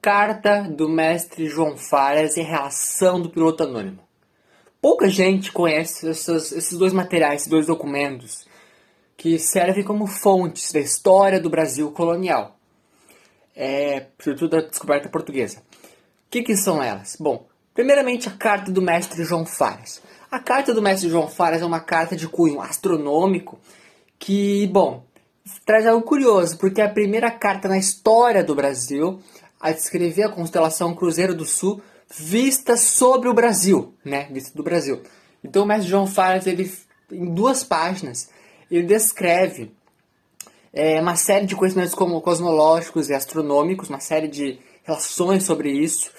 Carta do mestre João Fares em relação do piloto anônimo. Pouca gente conhece esses dois materiais, esses dois documentos, que servem como fontes da história do Brasil colonial, sobretudo da descoberta portuguesa. O que são elas? Bom, primeiramente a carta do mestre João Fares. A carta do mestre João Fares é uma carta de cunho astronômico que, bom, traz algo curioso, porque é a primeira carta na história do Brasil a descrever a constelação Cruzeiro do Sul vista sobre o Brasil, né? Vista do Brasil. Então o mestre João Fares, ele, em 2 páginas, ele descreve uma série de conhecimentos cosmológicos e astronômicos, uma série de relações sobre isso.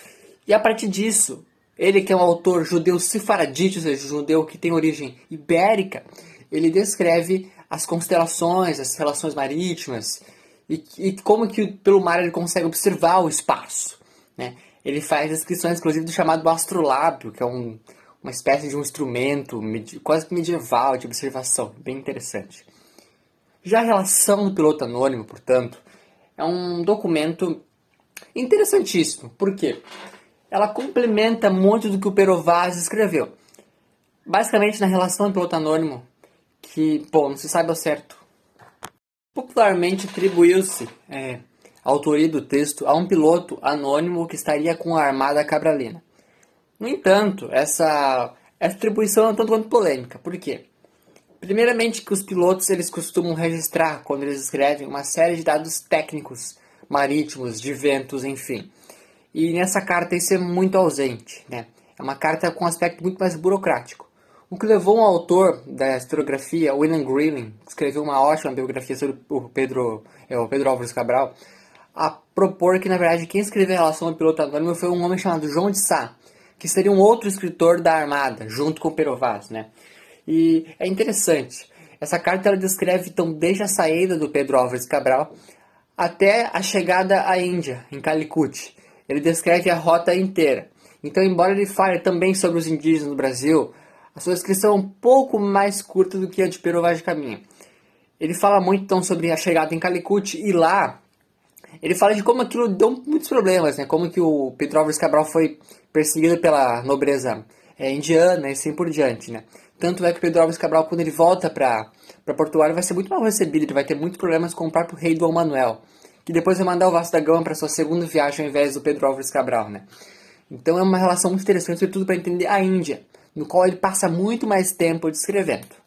E a partir disso, ele que é um autor judeu sefaradita, ou seja, judeu que tem origem ibérica, ele descreve as constelações, as relações marítimas e como que pelo mar ele consegue observar o espaço, né? Ele faz descrições, inclusive, do chamado astrolábio, que é uma espécie de um instrumento quase medieval de observação, bem interessante. Já a relação do piloto anônimo, portanto, é um documento interessantíssimo. Por quê? Ela complementa muito do que o Pero Vaz escreveu. Basicamente, na relação do piloto anônimo, que, bom, não se sabe ao certo. Popularmente atribuiu-se a autoria do texto a um piloto anônimo que estaria com a armada cabralina. No entanto, essa atribuição é um tanto quanto polêmica. Por quê? Primeiramente que os pilotos eles costumam registrar, quando eles escrevem, uma série de dados técnicos, marítimos, de ventos, enfim. E nessa carta isso é muito ausente, né? É uma carta com um aspecto muito mais burocrático. O que levou um autor da historiografia, William Greeling, que escreveu uma ótima biografia sobre o Pedro Álvares Cabral, a propor que, na verdade, quem escreveu a relação ao piloto anônimo foi um homem chamado João de Sá, que seria um outro escritor da Armada, junto com o Pero Vaz, né? E é interessante. Essa carta ela descreve, então, desde a saída do Pedro Álvares Cabral até a chegada à Índia, em Calicut. Ele descreve a rota inteira. Então, embora ele fale também sobre os indígenas no Brasil, a sua descrição é um pouco mais curta do que a de Pero Vaz de Caminha. Ele fala muito então sobre a chegada em Calicut e lá ele fala de como aquilo deu muitos problemas, né? Como que o Pedro Álvares Cabral foi perseguido pela nobreza indiana e assim por diante, né? Tanto é que o Pedro Álvares Cabral, quando ele volta para Portugal, ele vai ser muito mal recebido, ele vai ter muitos problemas com o próprio rei Dom Manuel, que depois vai mandar o Vasco da Gama para sua segunda viagem ao invés do Pedro Álvares Cabral, né? Então é uma relação muito interessante, sobretudo para entender a Índia, no qual ele passa muito mais tempo descrevendo.